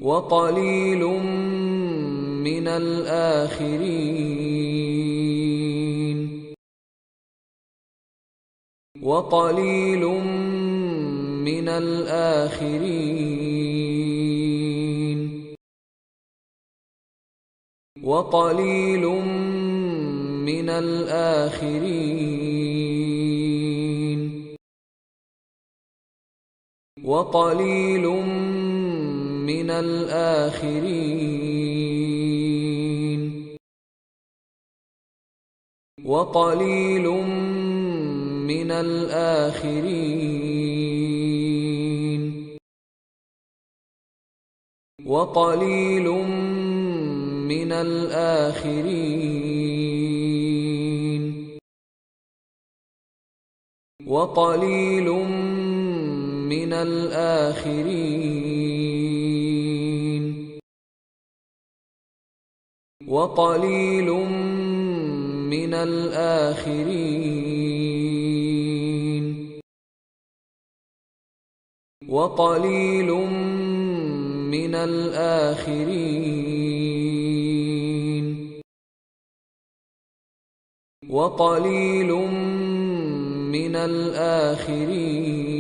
وقليل من الآخرين وقليل من الآخرين وقليل من الآخرين وقليل من الآخرين وقليل من الآخرين وقليل من الآخرين وقليل من الآخرين وقليل من الآخرين وقليل من الآخرين وقليل من الآخرين